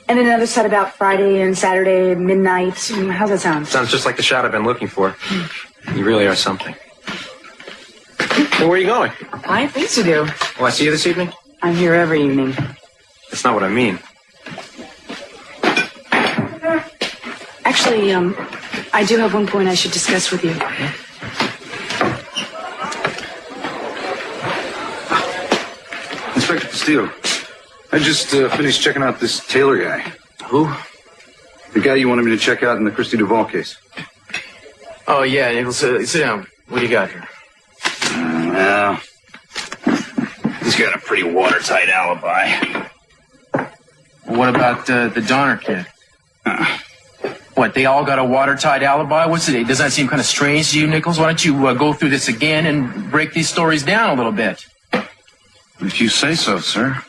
And then another set about Friday and Saturday midnight. How's that sound? Sounds just like the shot I've been looking for. You really are something. Well, where are you going? I have things to do. Will I see you this evening? I'm here every evening. That's not what I mean. Actually, I do have one point I should discuss with you. Inspector Castillo, I just finished checking out this Taylor guy. Who? The guy you wanted me to check out in the Christy Duvall case. Oh, yeah, Nichols, sit down. What do you got here? Well, he's got a pretty watertight alibi. What about the Donner kid? What, they all got a watertight alibi? What's it? Does that seem kind of strange to you, Nichols? Why don't you go through this again and break these stories down a little bit? If you say so, sir.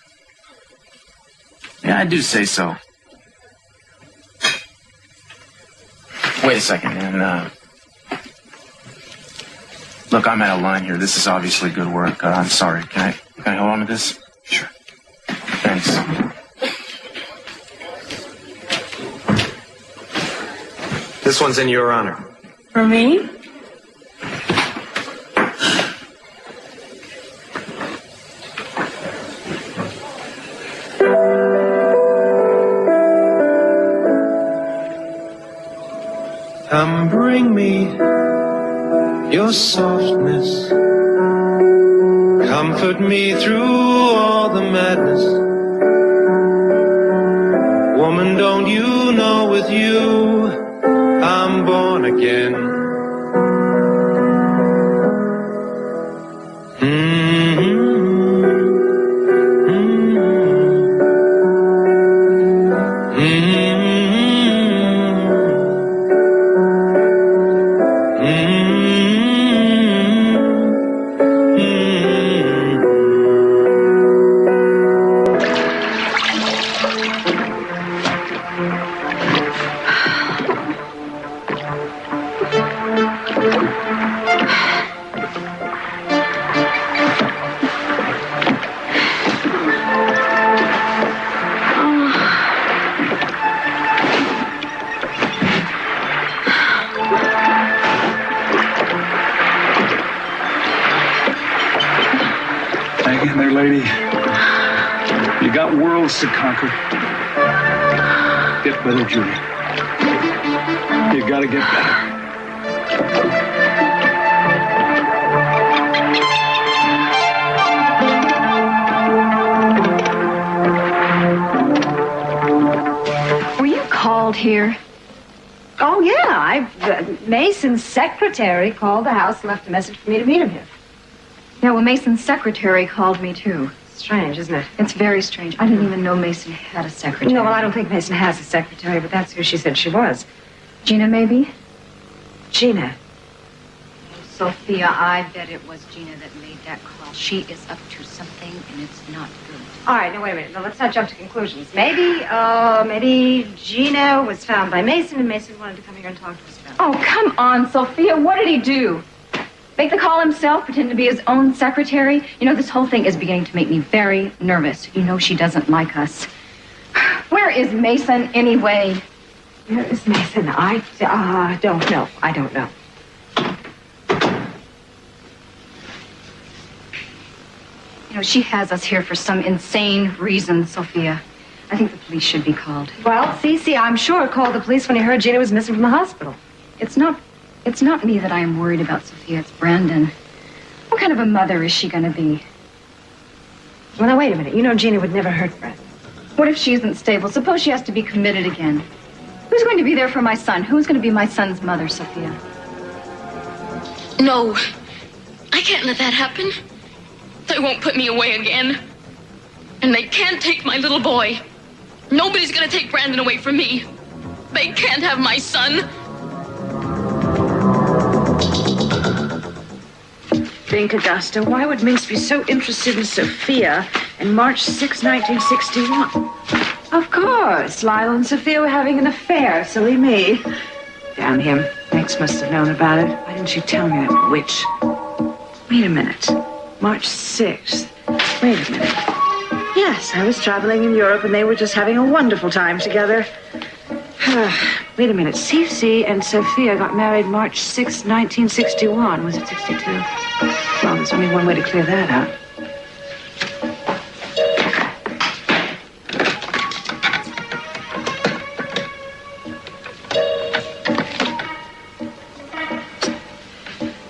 Yeah, I do say so. Wait a second, and, look, I'm out of line here. This is obviously good work. I'm sorry. Can I hold on to this? Sure. Thanks. This one's in your honor. For me? Come bring me your softness. Comfort me through all the madness. Woman, don't you know with you I'm born again. Hang in there, lady. You got worlds to conquer. Get better, Judy. You gotta get better. Were you called here? Oh, yeah. Mason's secretary called the house and left a message for me to meet him here. Yeah, well, Mason's secretary called me, too. Strange, isn't it? It's very strange. I didn't even know Mason had a secretary. No, well, I don't think Mason has a secretary, but that's who she said she was. Gina, maybe? Gina. Sophia, I bet it was Gina that made that call. She is up to something, and it's not good. All right, now, wait a minute. Now, let's not jump to conclusions. Maybe Gina was found by Mason, and Mason wanted to come here and talk to us about it. Oh, come on, Sophia. What did he do? Make the call himself, pretend to be his own secretary? You know, this whole thing is beginning to make me very nervous. You know she doesn't like us. Where is Mason, anyway? Where is Mason? I don't know. I don't know. You know, she has us here for some insane reason, Sophia. I think the police should be called. Well, Cece, I'm sure, called the police when he heard Gina was missing from the hospital. It's not me that I am worried about, Sophia. It's Brandon. What kind of a mother is she going to be? Well, now, wait a minute. You know Gina would never hurt Brandon. What if she isn't stable? Suppose she has to be committed again. Who's going to be there for my son? Who's going to be my son's mother, Sophia? No. I can't let that happen. They won't put me away again. And they can't take my little boy. Nobody's going to take Brandon away from me. They can't have my son. Think, Augusta, why would Minx be so interested in Sophia in March 6, 1961? Of course. Lyle and Sophia were having an affair. Silly me. Damn him. Minx must have known about it. Why didn't she tell me, that witch? Wait a minute. March 6th. Wait a minute. Yes, I was traveling in Europe and they were just having a wonderful time together. Wait a minute. Cece and Sophia got married March 6, 1961. Was it 62? Well, there's only one way to clear that out.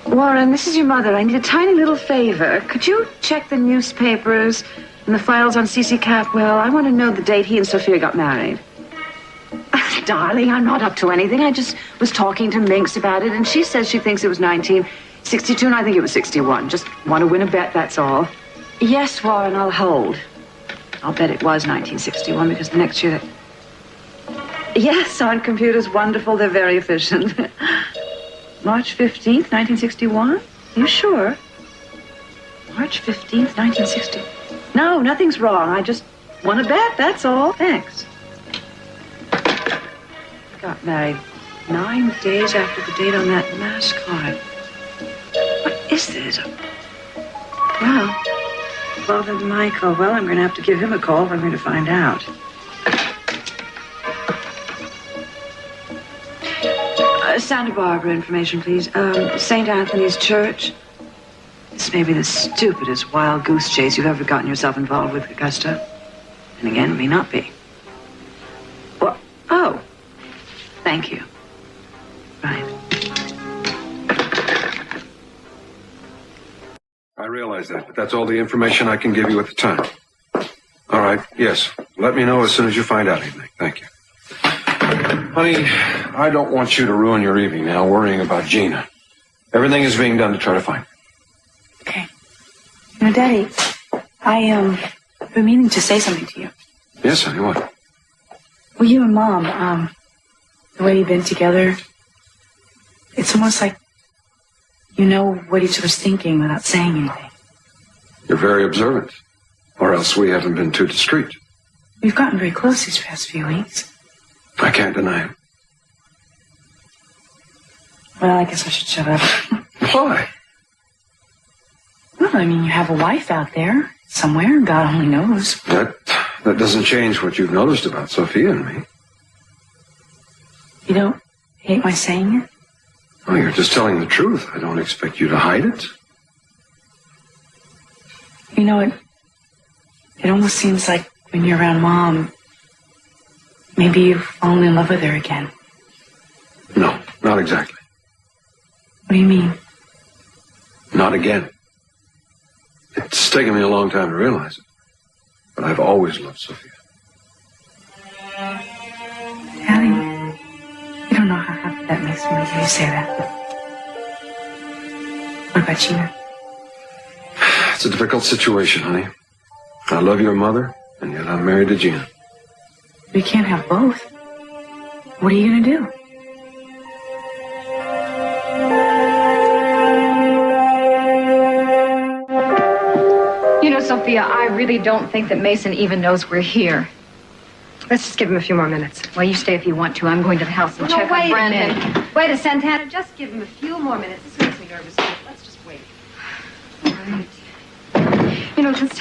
Warren, this is your mother. I need a tiny little favor. Could you check the newspapers and the files on C.C. Capwell? I want to know the date he and Sophia got married. Darling, I'm not up to anything. I just was talking to Minx about it, and she says she thinks it was 1962, and I think it was 61. Just want to win a bet, that's all. Yes, Warren, I'll hold. I'll bet it was 1961, because the next year... Yes, on computers, wonderful. They're very efficient. March 15th, 1961? You sure? March 15th, 1960. No, nothing's wrong. I just want to bet, that's all. Thanks. Got married 9 days after the date on that mass card. What is this? Well, Father Michael. Well, I'm going to have to give him a call if I'm going to find out. Santa Barbara information, please. St. Anthony's Church. This may be the stupidest wild goose chase you've ever gotten yourself involved with, Augusta. And again, it may not be. Well, oh. Thank you. Right. I realize that, but that's all the information I can give you at the time. All right, yes. Let me know as soon as you find out anything. Thank you. Honey, I don't want you to ruin your evening now worrying about Gina. Everything is being done to try to find her. Okay. You know, Daddy, I've been meaning to say something to you. Yes, honey, what? Well, you and Mom, the way you've been together, it's almost like you know what each other's thinking without saying anything. You're very observant, or else we haven't been too discreet. We've gotten very close these past few weeks. I can't deny it. Well, I guess I should shut up. Why? Well, I mean, you have a wife out there somewhere, God only knows. That doesn't change what you've noticed about Sophia and me. You don't hate my saying it? Oh, you're just telling the truth. I don't expect you to hide it. You know, it almost seems like when you're around Mom, maybe you've fallen in love with her again. No, not exactly. What do you mean? Not again. It's taken me a long time to realize it. But I've always loved Sophia. Daddy, you don't know how happy that makes me to hear you say that. What about Gina? It's a difficult situation, honey. I love your mother, and yet I'm married to Gina. You can't have both. What are you going to do? You know, Sophia, I really don't think that Mason even knows we're here. Let's just give him a few more minutes. Well, you stay if you want to. I'm going to the house and check on Brandon. Wait a Santana. Just give him a few more minutes. This makes me nervous. Let's just wait. All right. You know, this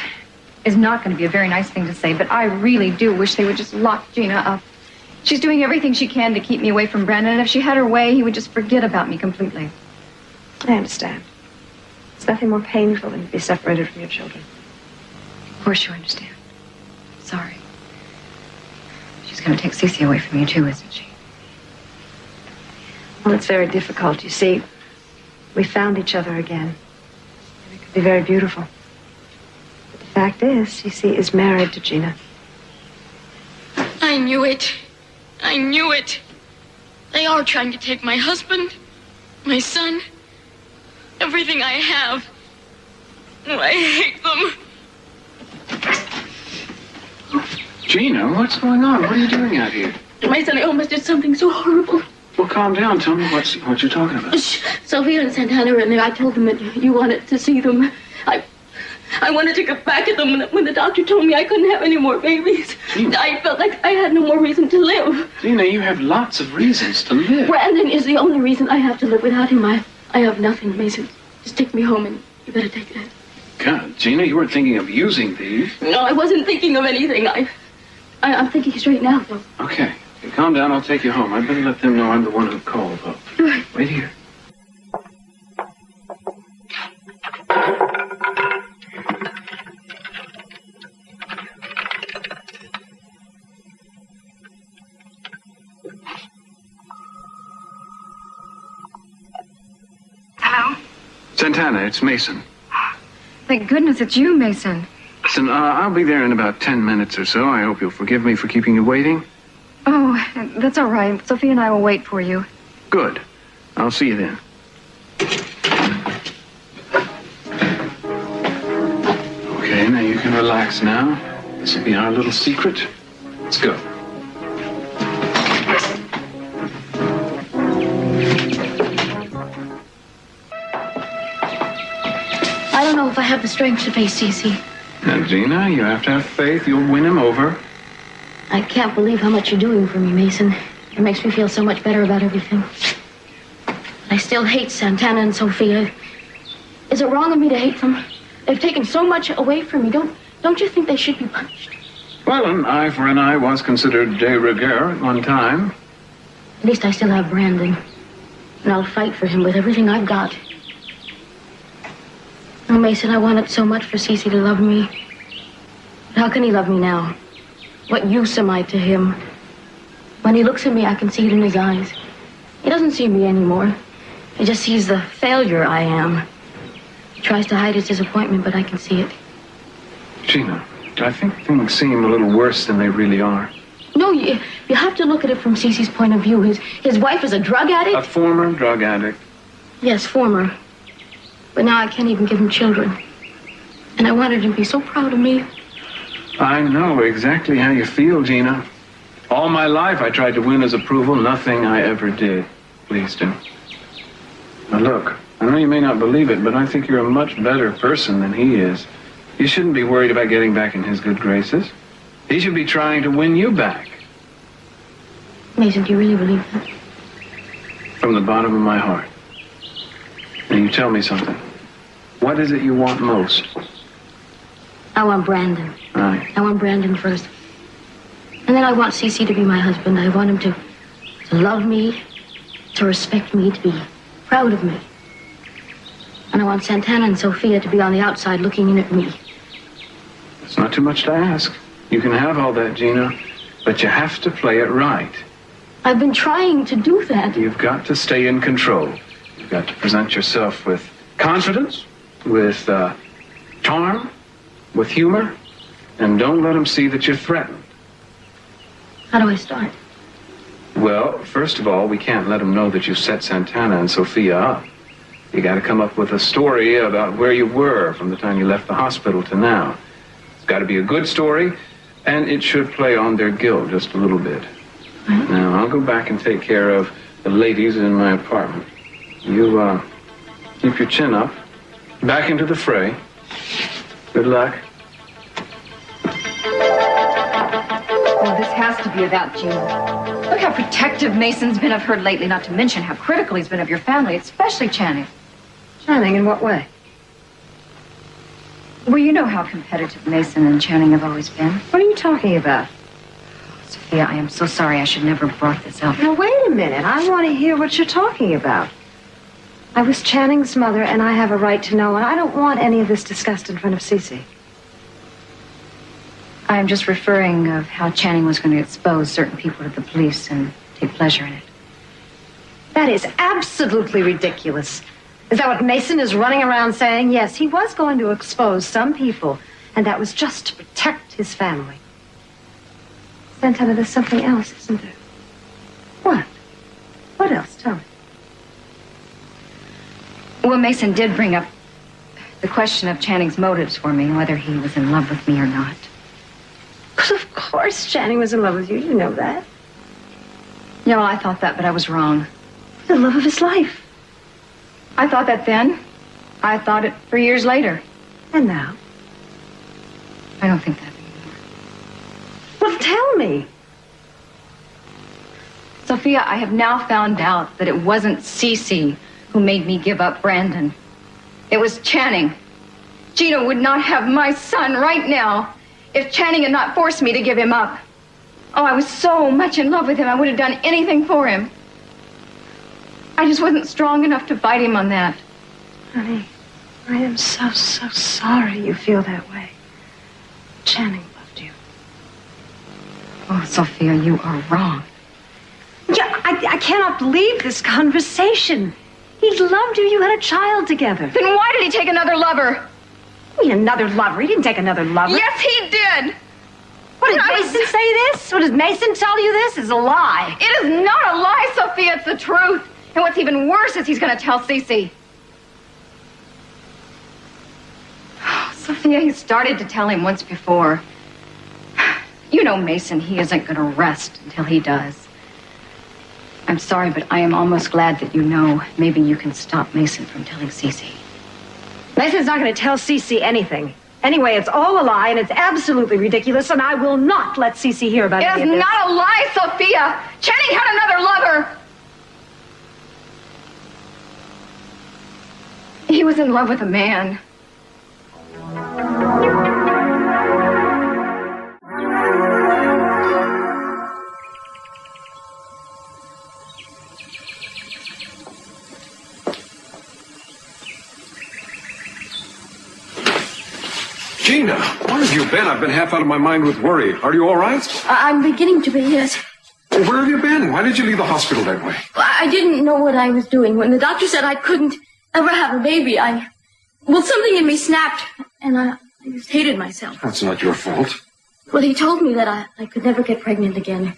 is not going to be a very nice thing to say, but I really do wish they would just lock Gina up. She's doing everything she can to keep me away from Brandon, and if she had her way, he would just forget about me completely. I understand. It's nothing more painful than to be separated from your children. Of course you understand. Sorry. She's going to take Cece away from you, too, isn't she? Well, it's very difficult. You see, we found each other again. And it could be very beautiful. But the fact is, Cece is married to Gina. I knew it. I knew it. They are trying to take my husband, my son, everything I have. Oh, I hate them. Gina, what's going on? What are you doing out here? Mason, I almost did something so horrible. Well, calm down. Tell me what you're talking about. Sophia and Santana were in there. I told them that you wanted to see them. I wanted to get back at them when the doctor told me I couldn't have any more babies. Gina. I felt like I had no more reason to live. Gina, you have lots of reasons to live. Brandon is the only reason I have to live. Without him, I have nothing, Mason. Just take me home and you better take that. God, Gina, you weren't thinking of using these. No, I wasn't thinking of anything. I'm thinking straight now. Okay. Calm down. I'll take you home. I better let them know I'm the one who called, though. Wait here. Hello? Santana, it's Mason. Thank goodness it's you, Mason. Listen, I'll be there in about 10 minutes or so. I hope you'll forgive me for keeping you waiting. Oh, that's all right. Sophia and I will wait for you. Good. I'll see you then. Okay, now you can relax now. This will be our little secret. Let's go. I don't know if I have the strength to face Cece. Now, Gina, you have to have faith. You'll win him over. I can't believe how much you're doing for me, Mason. It makes me feel so much better about everything. I still hate Santana and Sophia. Is it wrong of me to hate them? They've taken so much away from me. Don't you think they should be punished? Well, an eye for an eye was considered de rigueur at one time. At least I still have Brandon. And I'll fight for him with everything I've got. Oh, Mason, I wanted so much for Cece to love me. But how can he love me now? What use am I to him? When he looks at me, I can see it in his eyes. He doesn't see me anymore. He just sees the failure I am. He tries to hide his disappointment, but I can see it. Gina, I think things seem a little worse than they really are. No, you have to look at it from Cece's point of view. His wife is a drug addict. A former drug addict. Yes, former. But now I can't even give him children. And I wanted him to be so proud of me. I know exactly how you feel, Gina. All my life I tried to win his approval. Nothing I ever did pleased him. Now look, I know you may not believe it, but I think you're a much better person than he is. You shouldn't be worried about getting back in his good graces. He should be trying to win you back. Mason, do you really believe that? From the bottom of my heart. Now you tell me something. What is it you want most? I want Brandon. Right. I want Brandon first. And then I want Cece to be my husband. I want him to love me, to respect me, to be proud of me. And I want Santana and Sophia to be on the outside looking in at me. It's not too much to ask. You can have all that, Gina, but you have to play it right. I've been trying to do that. You've got to stay in control. You've got to present yourself with confidence, with charm, with humor, and don't let them see that you're threatened. How do I start? Well, first of all, we can't let them know that you set Santana and Sophia up. You got to come up with a story about where you were from the time you left the hospital to now. It's got to be a good story, and it should play on their guilt just a little bit. Right. Now, I'll go back and take care of the ladies in my apartment. You, keep your chin up. Back into the fray. Good luck. Oh, this has to be about Gina. Look how protective Mason's been of her lately, not to mention how critical he's been of your family, especially Channing. Channing, in what way? Well, you know how competitive Mason and Channing have always been. What are you talking about? Sophia, I am so sorry. I should never have brought this up. Now, wait a minute. I want to hear what you're talking about. I was Channing's mother, and I have a right to know, and I don't want any of this discussed in front of Cece. I am just referring of how Channing was going to expose certain people to the police and take pleasure in it. That is absolutely ridiculous. Is that what Mason is running around saying? Yes, he was going to expose some people, and that was just to protect his family. Santana, there's something else, isn't there? What? What else? Tell me. Well, Mason did bring up the question of Channing's motives for me, whether he was in love with me or not. Of course Channing was in love with you. You know that. Yeah, well, I thought that, but I was wrong. The love of his life. I thought that then. I thought it for years later. And now? I don't think that anymore. Well, tell me. Sophia, I have now found out that it wasn't Cece who made me give up Brandon. It was Channing. Gina would not have my son right now if Channing had not forced me to give him up. Oh, I was so much in love with him, I would have done anything for him. I just wasn't strong enough to fight him on that. Honey, I am so sorry you feel that way. Channing loved you. Oh, Sophia, you are wrong. Yeah, I cannot believe this conversation. He loved you. You had a child together. Then why did he take another lover? What, another lover? He didn't take another lover. Yes, he did. What, did Mason say this? What, does Mason tell you this? It's a lie. It is not a lie, Sophia. It's the truth. And what's even worse is he's going to tell Cece. Oh, Sophia, he started to tell him once before. You know Mason, he isn't going to rest until he does. I'm sorry, but I am almost glad that you know. Maybe you can stop Mason from telling Cece. Mason's not going to tell Cece anything. Anyway, it's all a lie, and it's absolutely ridiculous, and I will not let Cece hear about any of this. It is not a lie, Sophia. Channing had another lover. He was in love with a man. Gina, where have you been? I've been half out of my mind with worry. Are you all right? I'm beginning to be, yes. Well, where have you been? Why did you leave the hospital that way? I didn't know what I was doing. When the doctor said I couldn't ever have a baby, something in me snapped, and I just hated myself. That's not your fault. Well, he told me that I could never get pregnant again,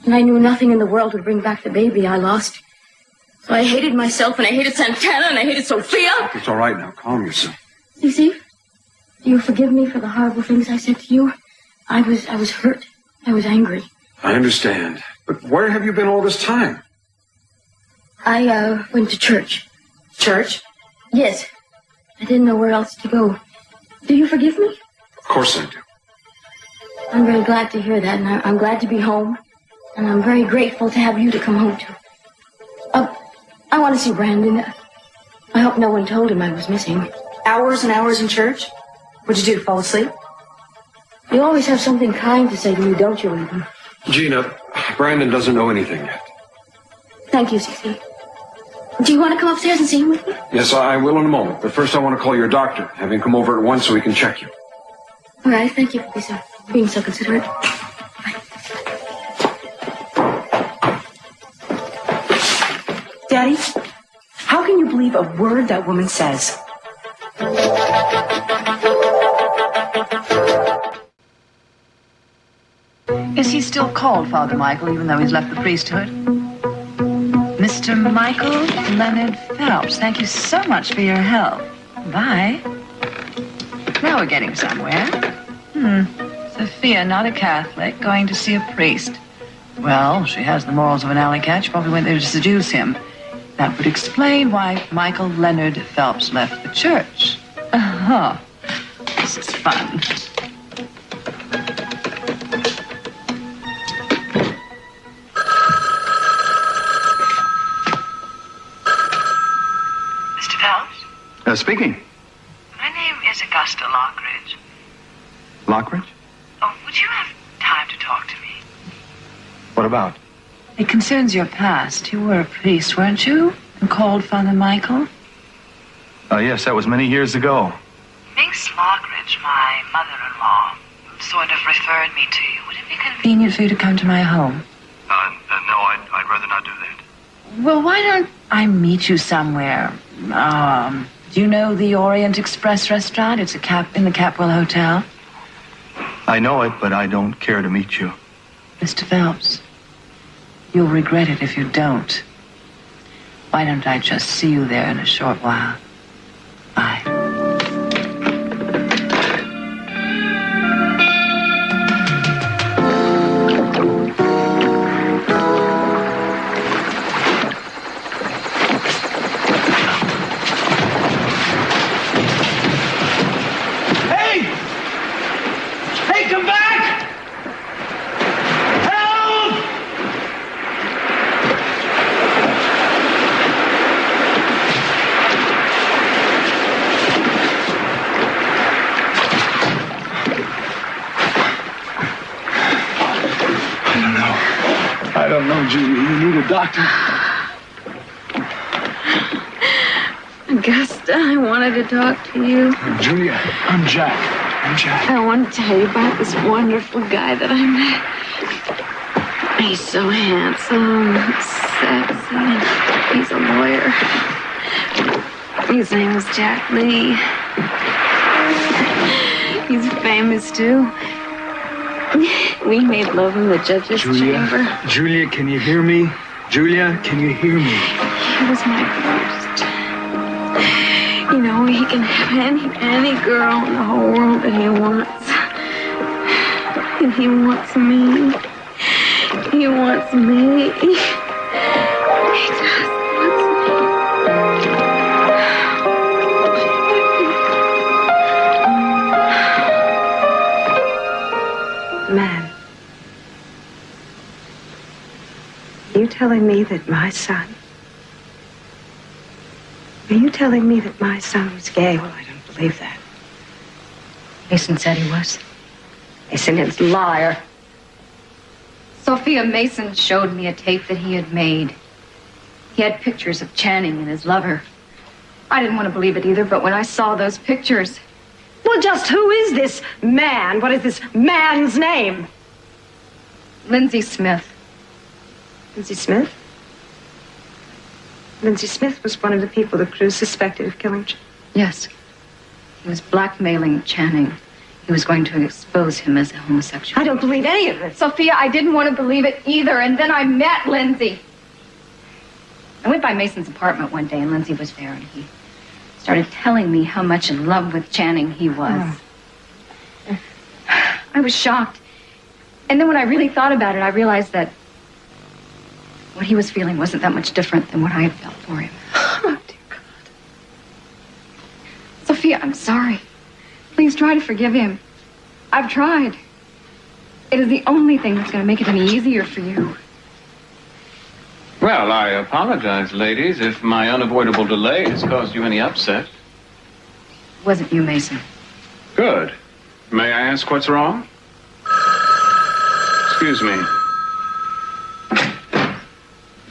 and I knew nothing in the world would bring back the baby I lost. So I hated myself, and I hated Santana, and I hated Sophia. It's all right now. Calm yourself. Cece, do you forgive me for the horrible things I said to you? I was hurt. I was angry. I understand. But where have you been all this time? I went to church. Church? Yes. I didn't know where else to go. Do you forgive me? Of course I do. I'm very glad to hear that, and I'm glad to be home. And I'm very grateful to have you to come home to. I want to see Brandon. I hope no one told him I was missing. Hours and hours in church? What'd you do, fall asleep? You always have something kind to say to me, don't you, Ethan? Gina, Brandon doesn't know anything yet. Thank you, Cece. Do you want to come upstairs and see him with me? Yes, I will in a moment. But first I want to call your doctor. Have him come over at once so he can check you. All right, thank you for being so considerate. Daddy, how can you believe a word that woman says? Is he still called Father Michael, even though he's left the priesthood? Mr. Michael Leonard Phelps, thank you so much for your help. Bye. Now we're getting somewhere. Sophia, not a Catholic, going to see a priest. Well, she has the morals of an alley cat. She probably went there to seduce him. That would explain why Michael Leonard Phelps left the church. Uh-huh. This is fun. Mr. Phelps? Speaking. My name is Augusta Lockridge. Lockridge? Oh, would you have time to talk to me? What about? It concerns your past. You were a priest, weren't you? And called Father Michael? Yes, that was many years ago. Miss Lockridge, my mother-in-law, sort of referred me to you. Would it be convenient? Convenient for you to come to my home? No, I'd rather not do that. Well, why don't I meet you somewhere? Do you know the Orient Express restaurant? It's in the Capwell Hotel. I know it, but I don't care to meet you. Mr. Phelps, you'll regret it if you don't. Why don't I just see you there in a short while? Bye. Hey, come back! Help! on, Julia. You need a doctor. Augusta, I wanted to talk to you. Julia, I'm Jack. I want to tell you about this wonderful guy that I met. He's so handsome, sexy, and he's a lawyer. His name is Jack Lee. He's famous, too. We made love in the judge's chamber. Julia, can you hear me? Julia, can you hear me? He was my first. You know, he can have any girl in the whole world that he wants. And he wants me. He wants me. He just wants Man, are you telling me that my son... Are you telling me that my son was gay? Well, I don't believe that. Mason said he was. Mason is a liar. Sophia, Mason showed me a tape that he had made. He had pictures of Channing and his lover. I didn't want to believe it either, but when I saw those pictures... Well, just who is this man? What is this man's name? Lindsay Smith. Lindsay Smith? Lindsay Smith was one of the people the crew suspected of killing Channing. Yes. He was blackmailing Channing. He was going to expose him as a homosexual. I don't believe any of it. Sophia, I didn't want to believe it either, and then I met Lindsay. I went by Mason's apartment one day, and Lindsay was there, and he started telling me how much in love with Channing he was. I was shocked. And then when I really thought about it, I realized that what he was feeling wasn't that much different than what I had felt for him. Oh, dear God. Sophia, I'm sorry. Please try to forgive him. I've tried. It is the only thing that's going to make it any easier for you. Well, I apologize, ladies, if my unavoidable delay has caused you any upset. It wasn't you, Mason. Good. May I ask what's wrong? Excuse me.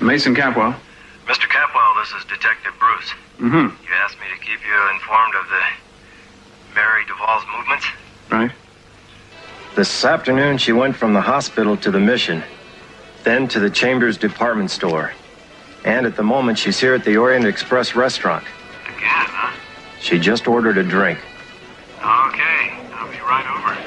Mason Capwell. Mr. Capwell, this is Detective Bruce. Mm-hmm. You asked me to keep you informed of the Mary Duvall's movements? Right. This afternoon, she went from the hospital to the mission, then to the Chambers department store. And at the moment, she's here at the Orient Express restaurant. Again, huh? She just ordered a drink. Okay, I'll be right over.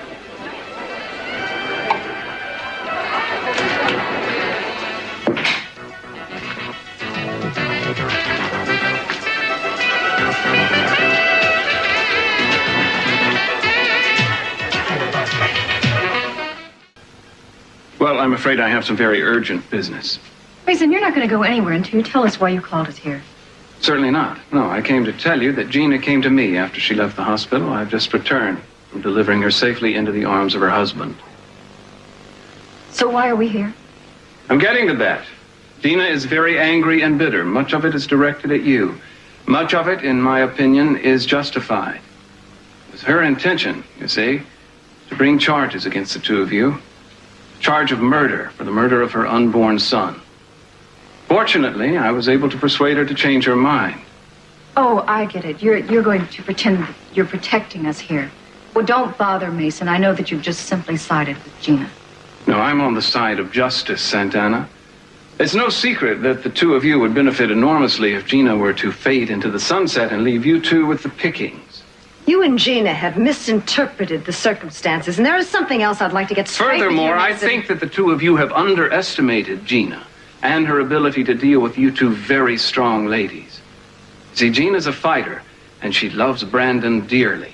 Well, I'm afraid I have some very urgent business. Mason, you're not going to go anywhere until you tell us why you called us here. Certainly not. No, I came to tell you that Gina came to me after she left the hospital. I've just returned from delivering her safely into the arms of her husband. So why are we here? I'm getting to that. Gina is very angry and bitter. Much of it is directed at you. Much of it, in my opinion, is justified. It was her intention, you see, to bring charges against the two of you. Charge of murder for the murder of her unborn son. Fortunately, I was able to persuade her to change her mind. Oh, I get it. You're going to pretend that you're protecting us here. Well, don't bother, Mason. I know that you've just simply sided with Gina. No, I'm on the side of justice, Santana. It's no secret that the two of you would benefit enormously if Gina were to fade into the sunset and leave you two with the pickings. You and Gina have misinterpreted the circumstances, and there is something else I'd like to get straight with you, Furthermore, I Mason. think that the two of you have underestimated Gina and her ability to deal with you two very strong ladies. See, Gina's a fighter, and she loves Brandon dearly.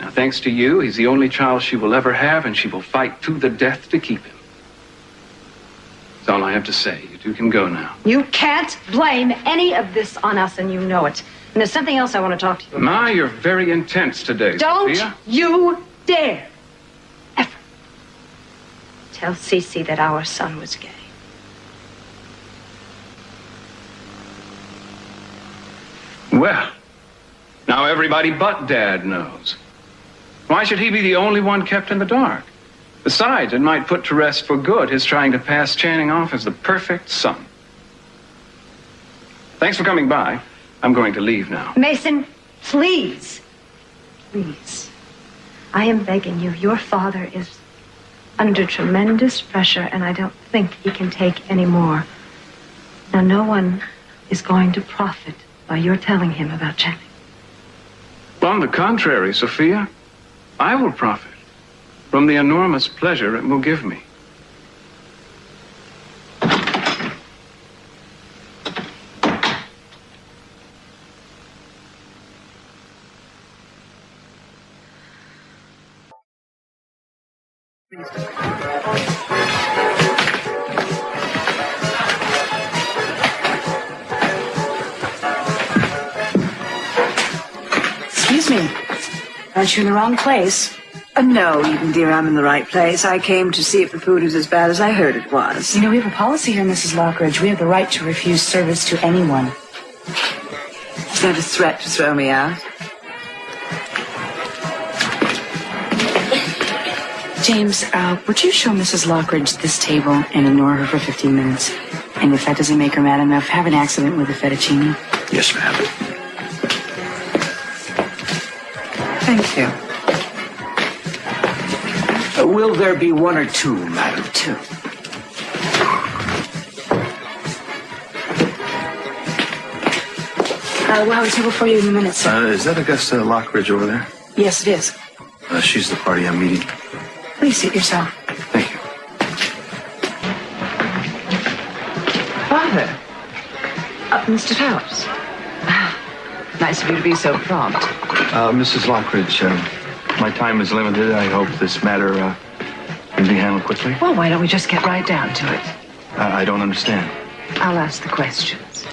Now, thanks to you, he's the only child she will ever have, and she will fight to the death to keep him. That's all I have to say. You two can go now. You can't blame any of this on us, and you know it. And there's something else I want to talk to you about. Ma, you're very intense today, Don't Sophia. you dare ever tell Cece that our son was gay. Well, now everybody but Dad knows. Why should he be the only one kept in the dark? Besides, it might put to rest for good his trying to pass Channing off as the perfect son. Thanks for coming by. I'm going to leave now. Mason, please. Please. I am begging you. Your father is under tremendous pressure, and I don't think he can take any more. Now, no one is going to profit by your telling him about Channing. On the contrary, Sophia, I will profit from the enormous pleasure it will give me. Excuse me. Aren't you in the wrong place? No, Eden, dear, I'm in the right place. I came to see if the food was as bad as I heard it was. You know, we have a policy here, Mrs. Lockridge. We have the right to refuse service to anyone. Is that a threat to throw me out? James, would you show Mrs. Lockridge this table and ignore her for 15 minutes? And if that doesn't make her mad enough, have an accident with the fettuccine. Yes, ma'am. Thank you. Will there be one or two, madam? Two. We'll have a table for you in a minute, sir. Is that Augusta Lockridge over there? Yes, it is. She's the party I'm meeting. Please seat yourself. Thank you. Father. Mr. Phelps. Nice of you to be so prompt. Mrs. Lockridge, my time is limited. I hope this matter can be handled quickly. Well, why don't we just get right down to it? I don't understand. I'll ask the questions.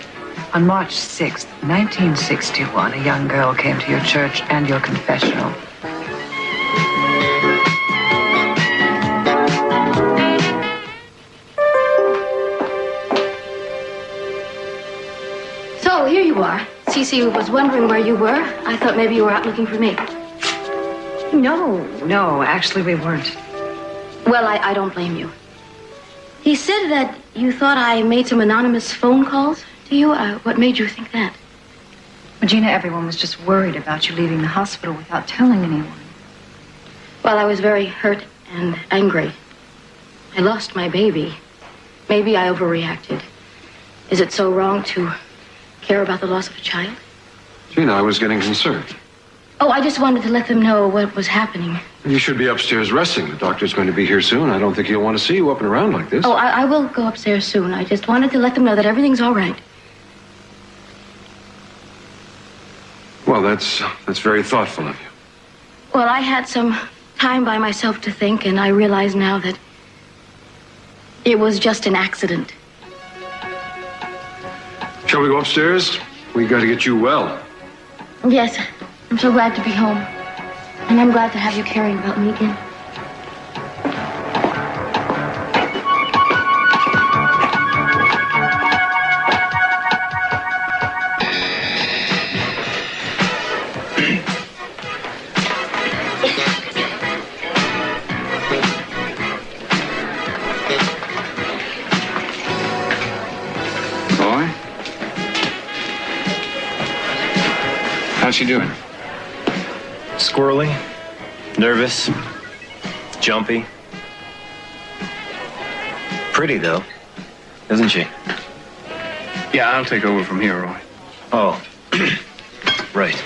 On March 6th, 1961, a young girl came to your church and your confessional. So, here you are. Cece was wondering where you were. I thought maybe you were out looking for me. No, actually we weren't. Well, I don't blame you. He said that you thought I made some anonymous phone calls to you. What made you think that? Regina, everyone was just worried about you leaving the hospital without telling anyone. Well, I was very hurt and angry. I lost my baby. Maybe I overreacted. Is it so wrong to care about the loss of a child? Gina, I was getting concerned. Oh, I just wanted to let them know what was happening. You should be upstairs resting. The doctor's going to be here soon. I don't think he'll want to see you up and around like this. Oh, I will go upstairs soon. I just wanted to let them know that everything's all right. Well, that's very thoughtful of you. Well, I had some time by myself to think, and I realize now that it was just an accident. Shall we go upstairs? We got to get you well. Yes, I'm so glad to be home. And I'm glad to have you caring about me again. Boy? How's she doing? Squirrely, nervous, jumpy. Pretty, though, isn't she? Yeah, I'll take over from here, Roy. Oh, right.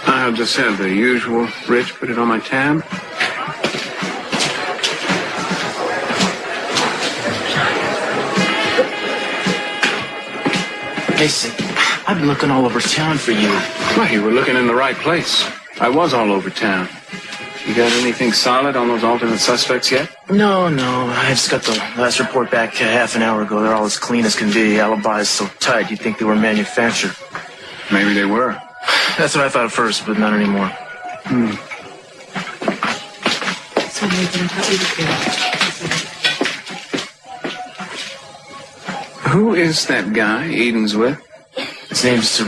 I'll just have the usual. Rich, put it on my tab. Mason, I've been looking all over town for you. Well, you were looking in the right place. I was all over town. You got anything solid on those alternate suspects yet? No. I just got the last report back half an hour ago. They're all as clean as can be. Alibi is so tight, you'd think they were manufactured. Maybe they were. That's what I thought at first, but not anymore. Who is that guy Eden's with? His name's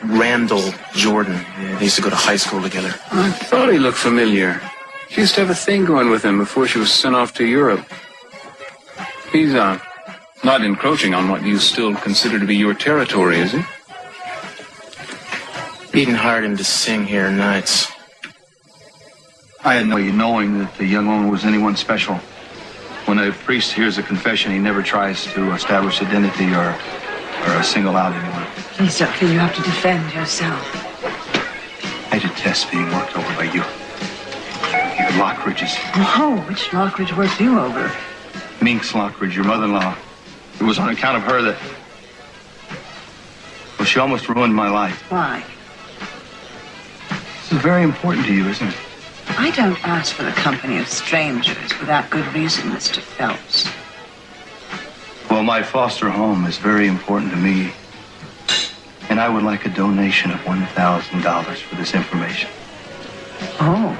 Randall Jordan. Yeah, they used to go to high school together. I thought he looked familiar. She used to have a thing going with him before she was sent off to Europe. He's, not encroaching on what you still consider to be your territory, is he? Eden hired him to sing here nights. I had no way of knowing that the young woman was anyone special. When a priest hears a confession, he never tries to establish identity or single out anyone. Please, Sophia, you have to defend yourself. I detest being worked over by you. You Lockridges. Oh, which Lockridge worked you over? Minx Lockridge, your mother-in-law. It was on account of her that... Well, she almost ruined my life. Why? This is very important to you, isn't it? I don't ask for the company of strangers without good reason, Mr. Phelps. Well, my foster home is very important to me. And I would like a donation of $1,000 for this information. Oh.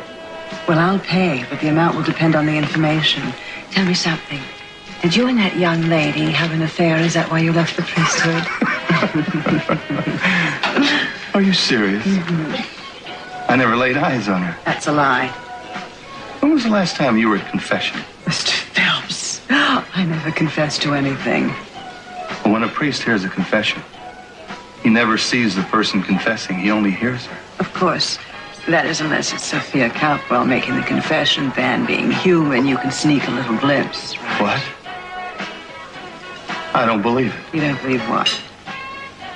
Well, I'll pay, but the amount will depend on the information. Tell me something. Did you and that young lady have an affair? Is that why you left the priesthood? Are you serious? Mm-hmm. I never laid eyes on her. That's a lie. When was the last time you were at confession? Mr. Phelps, I never confess to anything. Well, when a priest hears a confession, he never sees the person confessing. He only hears her. Of course. That is, unless it's Sophia Cowpwell making the confession, then being human, you can sneak a little glimpse. What? I don't believe it. You don't believe what?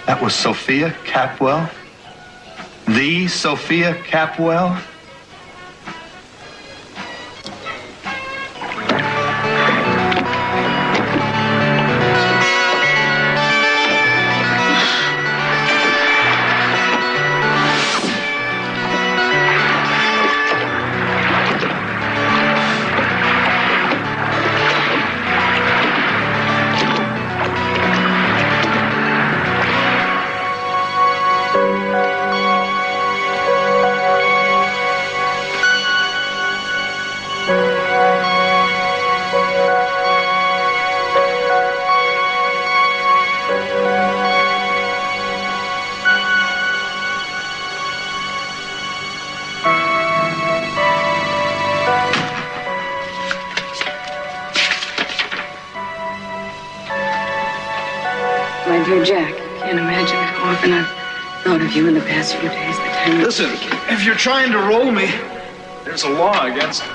That was Sophia Capwell? The Sophia Capwell? My dear Jack, you can't imagine how often I've thought of you in the past few days. The time you... Listen, if you're trying to roll me, there's a law against it.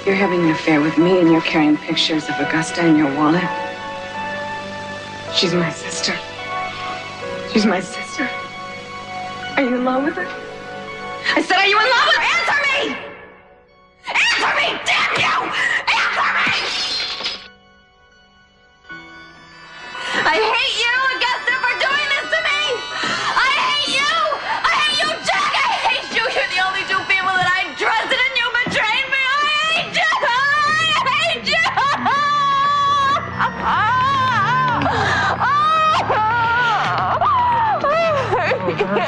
You're having an affair with me and you're carrying pictures of Augusta in your wallet. She's my sister. She's my sister. Are you in love with her? I said, are you in love with her? Answer me! Answer me, damn you! Answer me! I hate you, Augusta, for doing this to me! I hate you! I hate you, Jack! I hate you! You're the only two people that I trusted and you betrayed me! I hate you! I hate you!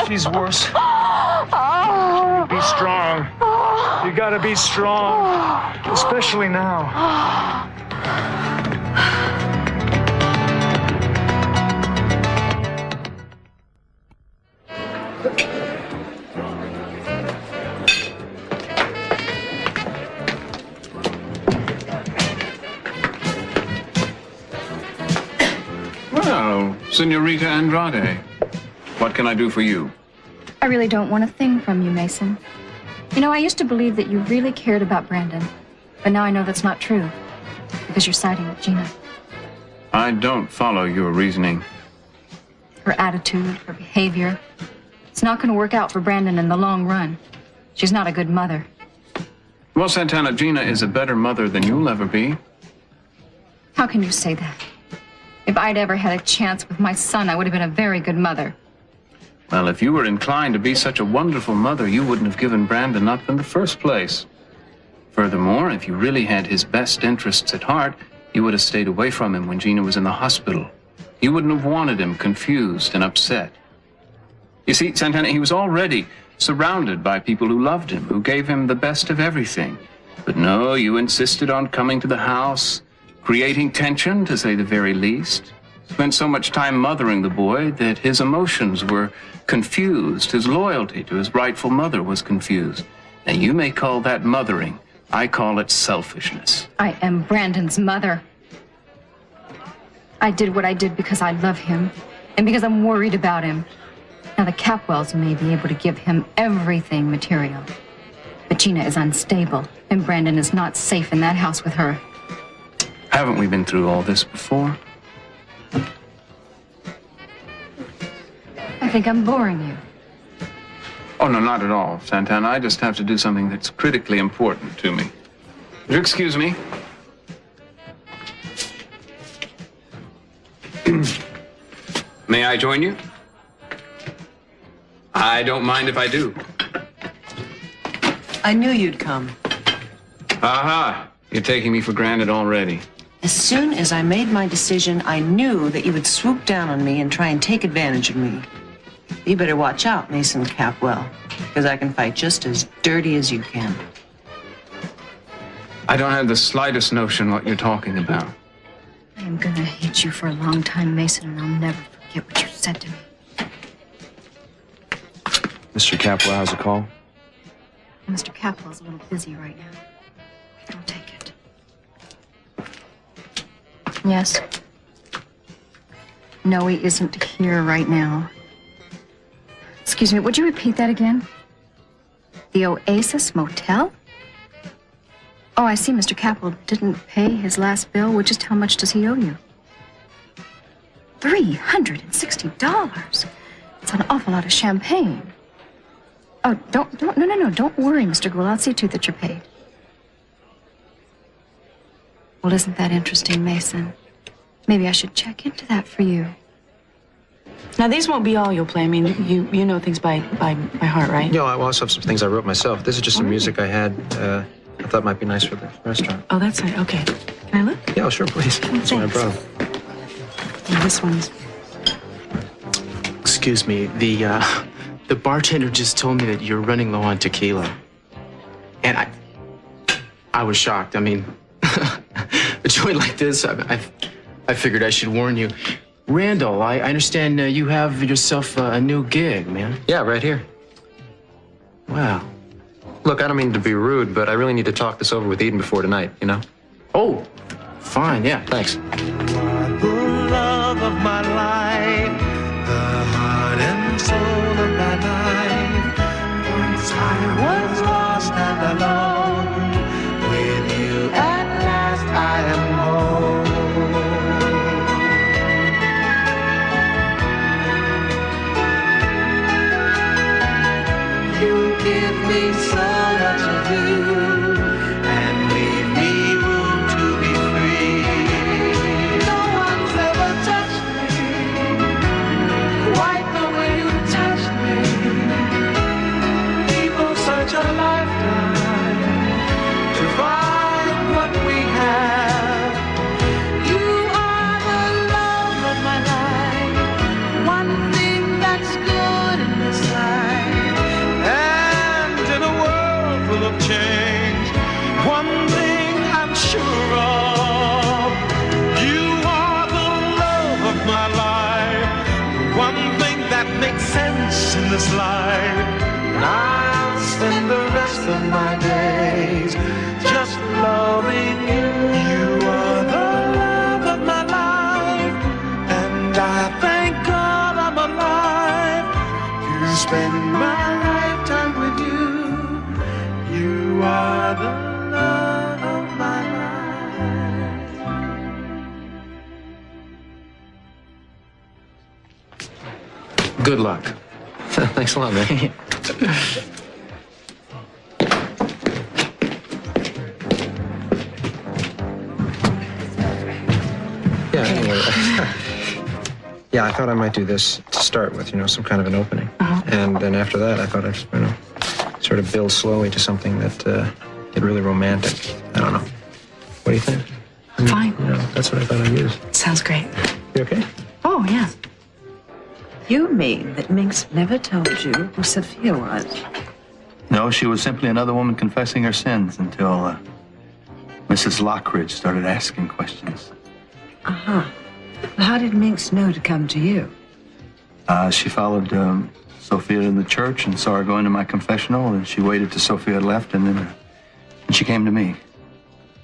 She's worse. Be strong. You gotta be strong. Especially now. Well, Senorita Andrade, what can I do for you? I really don't want a thing from you, Mason. You know, I used to believe that you really cared about Brandon, but now I know that's not true, because you're siding with Gina. I don't follow your reasoning. Her attitude, her behavior, it's not going to work out for Brandon in the long run. She's not a good mother. Well, Santana, Gina is a better mother than you'll ever be. How can you say that? If I'd ever had a chance with my son, I would have been a very good mother. Well, if you were inclined to be such a wonderful mother, you wouldn't have given Brandon up in the first place. Furthermore, if you really had his best interests at heart, you would have stayed away from him when Gina was in the hospital. You wouldn't have wanted him confused and upset. You see, Santana, he was already surrounded by people who loved him, who gave him the best of everything. But no, you insisted on coming to the house, creating tension, to say the very least, spent so much time mothering the boy that his emotions were confused. His loyalty to his rightful mother was confused. Now, you may call that mothering. I call it selfishness. I am Brandon's mother. I did what I did because I love him and because I'm worried about him. Now, the Capwells may be able to give him everything material, but Gina is unstable, and Brandon is not safe in that house with her. Haven't we been through all this before? I think I'm boring you. Oh, no, not at all, Santana. I just have to do something that's critically important to me. Would you excuse me? May I join you? I don't mind if I do. I knew you'd come. Aha! You're taking me for granted already. As soon as I made my decision, I knew that you would swoop down on me and try and take advantage of me. You better watch out, Mason Capwell, because I can fight just as dirty as you can. I don't have the slightest notion what you're talking about. I am gonna hate you for a long time, Mason, and I'll never forget what you said to me. Mr. Capwell has a call. Mr. Capwell's a little busy right now. I'll take it. Yes? No, he isn't here right now. Excuse me, would you repeat that again? The Oasis Motel? Oh, I see Mr. Capwell didn't pay his last bill. Well, just how much does he owe you? $360. It's an awful lot of champagne. Oh, no, don't worry, Mr. Gould. I'll see to it that you're paid. Well, isn't that interesting, Mason? Maybe I should check into that for you. Now, these won't be all you'll play. I mean, you know things by heart, right? Yeah, I also have some things I wrote myself. This is just some music I had. I thought might be nice for the restaurant. Oh, that's right. Okay. Can I look? Yeah, sure, please. That's what I brought. And this one's... Excuse me, the bartender just told me that you're running low on tequila. And I was shocked. I mean, a joint like this, I figured I should warn you. Randall, I understand you have yourself a new gig, man. Yeah, right here. Wow. Look, I don't mean to be rude, but I really need to talk this over with Eden before tonight, you know? Oh, fine, yeah. Thanks. The love of my life, the heart and soul of my life. Once I was lost and alone, with you at last I am home. You give me so much of you and leave me room to be free. No one's ever touched me quite the way you touched me. People search a lifetime to find what we have. You are the love of my life, one thing that's good in this life. And in a world full of change, one thing I'm sure of, you are the love of my life, one thing that makes sense in this life. And I'll spend the rest of my days just loving you. You are the love of my life, and I thank God I'm alive to spend my lifetime with you. You are the love of my life. Good luck. Thanks a lot, man. Yeah, anyway. Yeah, I thought I might do this to start with, you know, some kind of an opening. And then after that, I thought I'd, you know, sort of build slowly to something that get really romantic. I don't know. What do you think? I mean, Fine. You know, that's what I thought I'd use. Sounds great. You okay? Oh, yeah. You mean that Minx never told you who Sophia was? No, she was simply another woman confessing her sins until Mrs. Lockridge started asking questions. Uh-huh. How did Minx know to come to you? She followed Sophia in the church and saw her going to my confessional, and she waited till Sophia left, and then she came to me.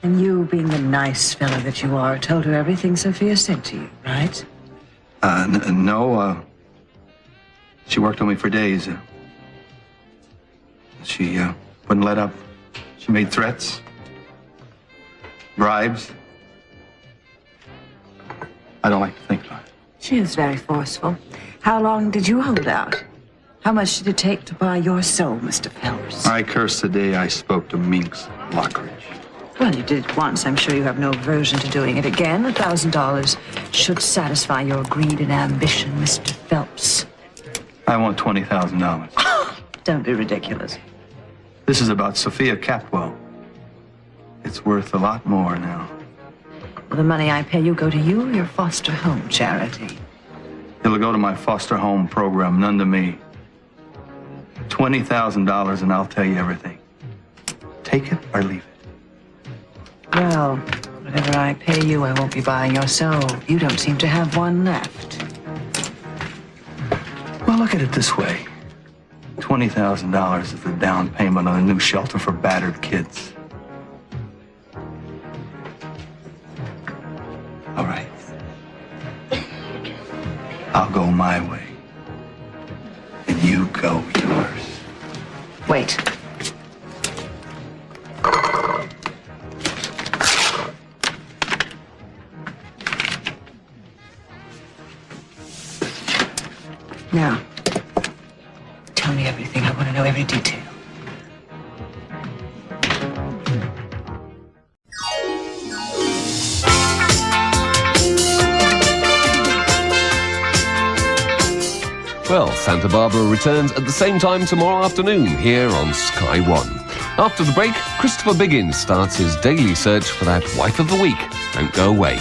And you, being the nice fellow that you are, told her everything Sophia said to you, right? No. She worked on me for days. She wouldn't let up. She made threats, bribes. I don't like to think about it. She is very forceful. How long did you hold out? How much did it take to buy your soul, Mr. Phelps? I curse the day I spoke to Minx Lockridge. Well, you did it once. I'm sure you have no aversion to doing it again. $1,000 should satisfy your greed and ambition, Mr. Phelps. I want $20,000. Don't be ridiculous. This is about Sophia Capwell. It's worth a lot more now. Will the money I pay you go to you or your foster home charity? It'll go to my foster home program, none to me. $20,000 and I'll tell you everything. Take it or leave it. Well, whatever I pay you, I won't be buying your soul. You don't seem to have one left. Well, look at it this way. $20,000 is the down payment on a new shelter for battered kids. All right. I'll go my way. And you go yours. Wait. Now, tell me everything. I want to know every detail. Well, Santa Barbara returns at the same time tomorrow afternoon here on Sky One. After the break, Christopher Biggins starts his daily search for that wife of the week. Don't go away.